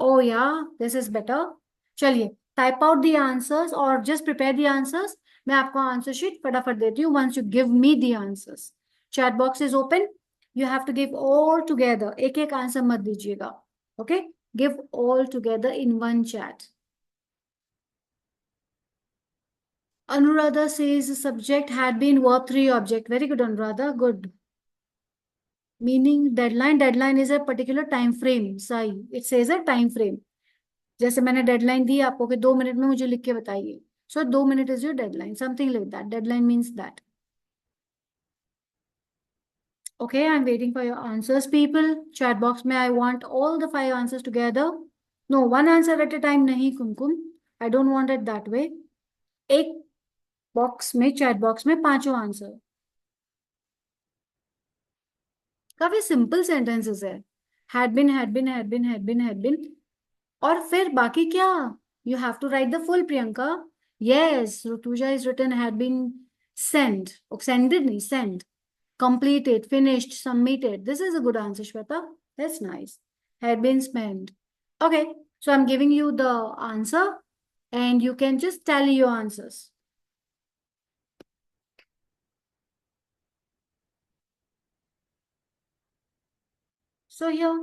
Oh yeah, this is better. चलिए, type out the answers or just prepare the answers. मैं आपको answer sheet फटाफट देती हूँ once you give me the answers. Chat box is open. You have to give all together. एक एक answer मत दीजिएगा. Okay? Give all together in one chat. Anuradha says the subject had been verb 3 object. Very good, Anuradha. Good. Meaning deadline. Deadline is a particular time frame. Sai. It says a time frame. जैसे मैंने deadline दी आपको कि 2 minute में मुझे लिख के बताइए. सो 2 minute is your deadline. Something like that. Deadline means that. Okay, I'm waiting for your answers, people. Chat box में I want all the 5 answers together. No, one answer at a time नहीं Kumkum. I don't want it that way. एक box में, chat box में 5 answer. काफी simple sentences है. Had been, had been, had been, had been, had been. और फिर बाकी क्या? You have to write the full, Priyanka. Yes, Rutuja is written had been send. Sended नहीं, send. Completed, finished, submitted. This is a good answer, Shweta. That's nice. Had been spent. Okay, so I'm giving you the answer and you can just tally your answers. So here,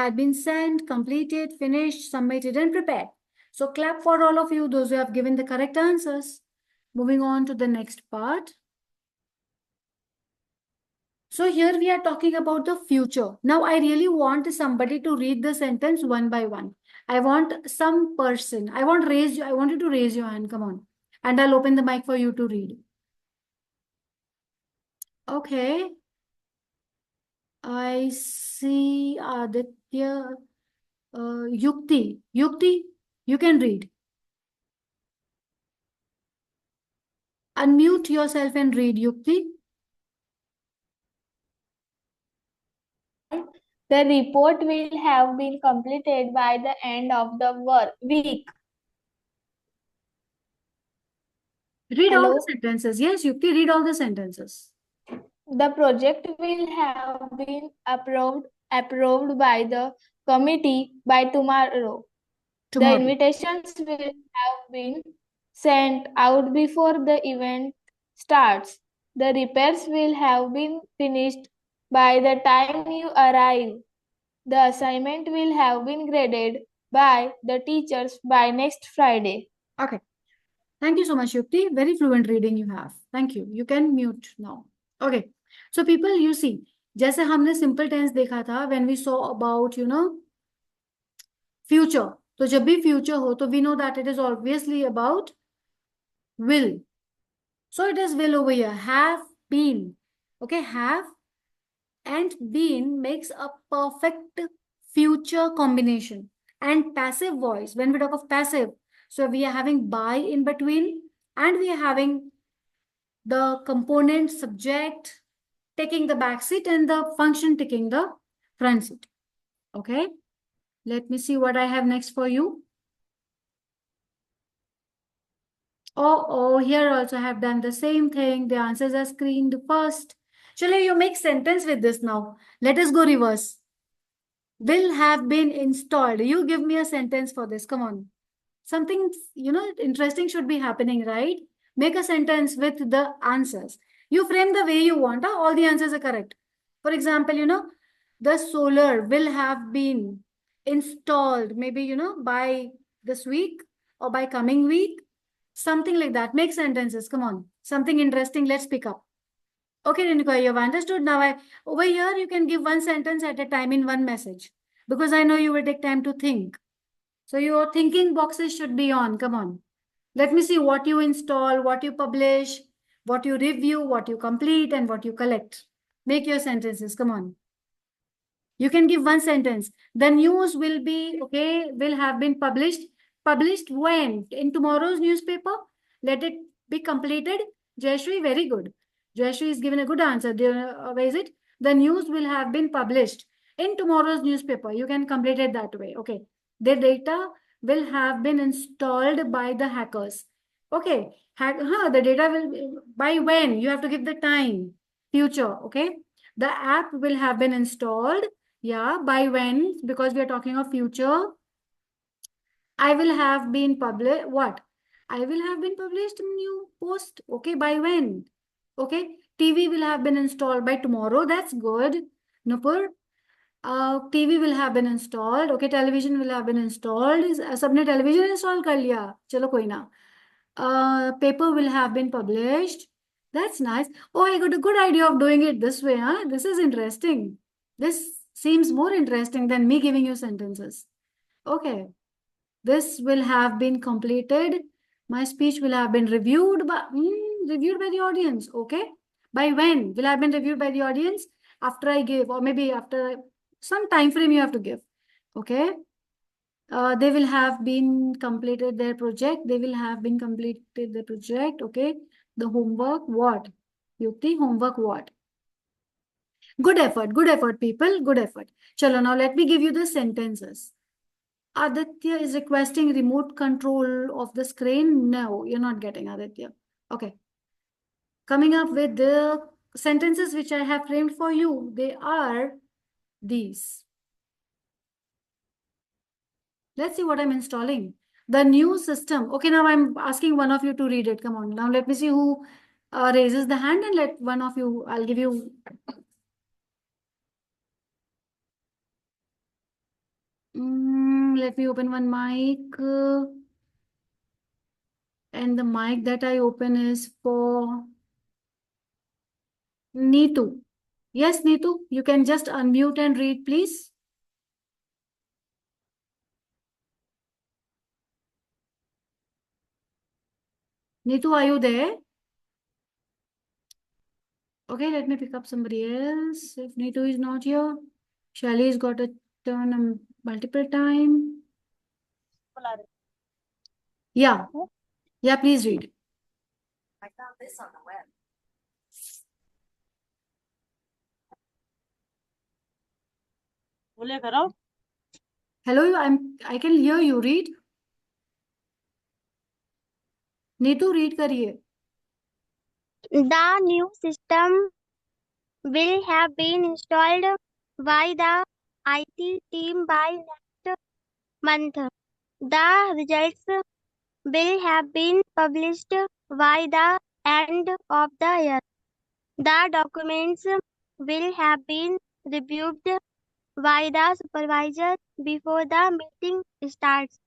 had been sent, completed, finished, submitted, and prepared. So clap for all of you, those who have given the correct answers. Moving on to the next part. So here we are talking about the future. Now I really want somebody to read the sentence one by one. I want some person. I want you to raise your hand. Come on. And I'll open the mic for you to read. Okay. I see Aditya. Yukti. Yukti, you can read. Unmute yourself and read, Yukti. The report will have been completed by the end of the week. Read all the Hello. sentences. Yes, Yukti, read all the sentences. The project will have been approved by the committee by tomorrow. The Tomorrow. invitations will have been sent out before the event starts. The repairs will have been finished by the time you arrive. The assignment will have been graded by the teachers by next Friday. Okay. Thank you so much, Yukti. Very fluent reading you have. Thank you. You can mute now. Okay. So people, you see, जैसे हमने simple tense देखा था when we saw about, future. तो जब भी future हो तो we know that it is obviously about will. So it is will over here. Have been. Okay, have and been makes a perfect future combination. And passive voice, when we talk of passive, so we are having by in between and we are having the component subject taking the back seat and the function taking the front seat. Okay, let me see what I have next for you. Oh, here also I have done the same thing. The answers are screened first. Chalo, you make sentence with this now. Let us go reverse. Will have been installed. You give me a sentence for this. Come on. Something, interesting should be happening, right? Make a sentence with the answers. You frame the way you want. Huh? All the answers are correct. For example, the solar will have been installed maybe, by this week or by coming week. Something like that. Make sentences. Come on. Something interesting. Let's pick up. Okay, Renuka, you've understood. Now, over here, you can give one sentence at a time in one message because I know you will take time to think. So your thinking boxes should be on. Come on. Let me see what you install, what you publish, what you review, what you complete, and what you collect. Make your sentences. Come on. You can give one sentence. The news will be, okay, will have been published. Published when? In tomorrow's newspaper. Let it be completed. Jayashree, very good. Jayashree is given a good answer. Where is it? The news will have been published in tomorrow's newspaper. You can complete it that way. Okay. The data will have been installed by the hackers. Okay. The data will be, by when? You have to give the time. Future. Okay. The app will have been installed. Yeah. By when? Because we are talking of future. I will have been published. What? I will have been published new post. Okay, by when? Okay, TV will have been installed by tomorrow. That's good. Nupur. TV will have been installed. Okay, television will have been installed. सबने television install कर लिया. चलो कोई ना. Paper will have been published. That's nice. Oh, I got a good idea of doing it this way, huh? This is interesting. This seems more interesting than me giving you sentences. Okay. This will have been completed. My speech will have been reviewed by the audience. Okay. By when? Will have been reviewed by the audience? After I give, or maybe after some time frame you have to give. Okay. They will have been completed their project. They will have been completed the project. Okay. The homework, what? Yukti, homework, what? Good effort, people. Good effort. Chalo, now let me give you the sentences. Aditya is requesting remote control of the screen. No, you're not getting Aditya. Okay. Coming up with the sentences which I have framed for you. They are these. Let's see what I'm installing. The new system. Okay, now I'm asking one of you to read it. Come on. Now let me see who raises the hand, and let one of you, I'll give you. Let me open one mic. And the mic that I open is for Neetu. Yes, Neetu, you can just unmute and read, please. Neetu, are you there? Okay, let me pick up somebody else. If Neetu is not here, Shali's got a turn multiple time. Yeah. Yeah, please read. I found this on the web. बोले करो. Hello, I can hear you. Read. Neetu, read करिए. The new system will have been installed by the IT team by next month. The results will have been published by the end of the year. The documents will have been reviewed by the supervisor before the meeting starts.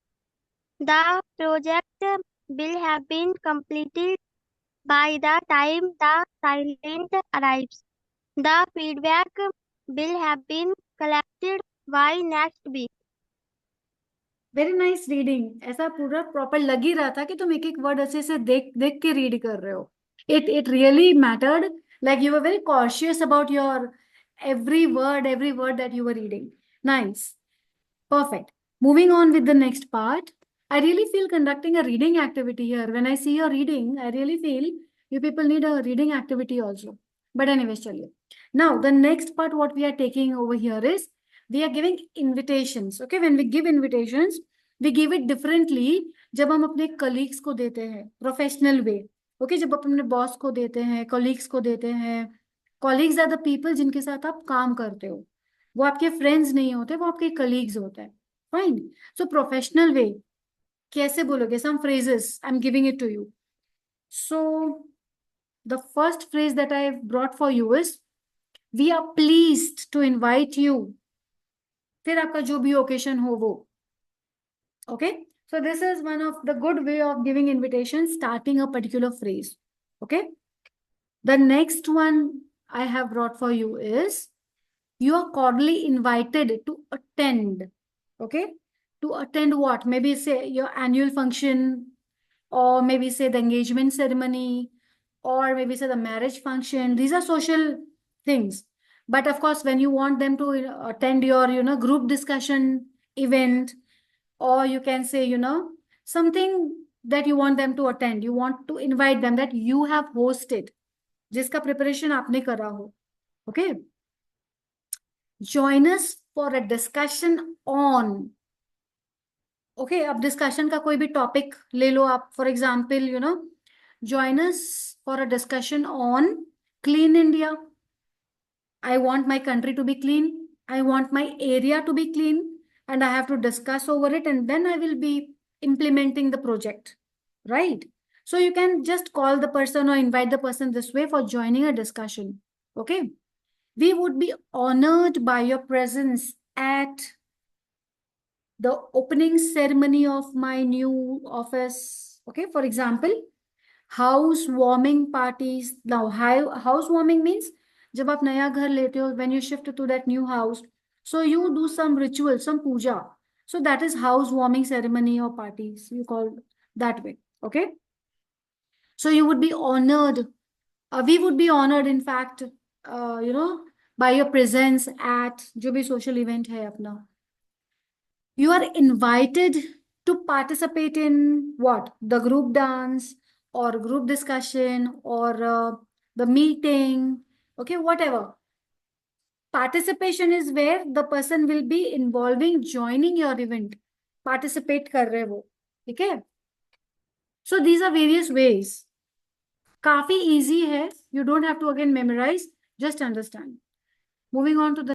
The project will have been completed by the time the silent arrives. The feedback will have been collected by next week. Very nice reading. ऐसा पूरा proper लग ही रहा था कि तुम एक एक word अच्छे से देख देख के रीड कर रहे हो. It really mattered. Like you were very cautious about your every word that you were reading. Nice. Perfect. Moving on with the next part. I really feel conducting a reading activity here. When I see your reading, I really feel you people need a reading activity also. But anyways, chaliye. Now, the next part, what we are taking over here is we are giving invitations. Okay, when we give invitations, we give it differently जब हम अपने colleagues को देते हैं professional way. Okay, जब अपने boss को देते हैं, colleagues को देते हैं. Colleagues are the people जिनके साथ आप काम करते हो. वो आपके फ्रेंड्स नहीं होते, वो आपके कलीग्स होते हैं. फाइन. सो प्रोफेशनल वे कैसे बोलोगे? Some phrases I am giving it to you. So the first phrase that I brought for you is we are pleased to invite you. फिर आपका जो भी ओकेशन हो वो. Okay, so this is one of the good way of giving invitation, starting a particular phrase. Okay, the next one I have brought for you is you are cordially invited to attend. Okay, to attend what? Maybe say your annual function, or maybe say the engagement ceremony, or maybe say the marriage function. These are social things. But of course, when you want them to attend your group discussion event, or you can say something that you want them to attend, you want to invite them, that you have hosted, जिसका preparation आपने करा हो. Okay, join us for a discussion on. Okay, अब discussion का कोई भी topic ले लो आप. For example, join us for a discussion on clean India. I want my country to be clean. I want my area to be clean, and I have to discuss over it, and then I will be implementing the project, right? So you can just call the person or invite the person this way for joining a discussion. Okay. We would be honored by your presence at the opening ceremony of my new office. Okay. For example, housewarming parties. Now, housewarming means जब आप नया घर लेते हो, when you shift to that new house, so you do some ritual, some puja. So that is housewarming ceremony or parties. You call that way. Okay. So you would be honored. We would be honored, in fact, by your presence at जो भी social event है अपना. You are invited to participate in what? The group dance or group discussion or the meeting. Okay, whatever. Participation is where the person will be involving, joining your event. Participate कर रहे वो. ठीक है? So these are various ways. काफी easy है. You don't have to again memorize. Just understand. Moving on to the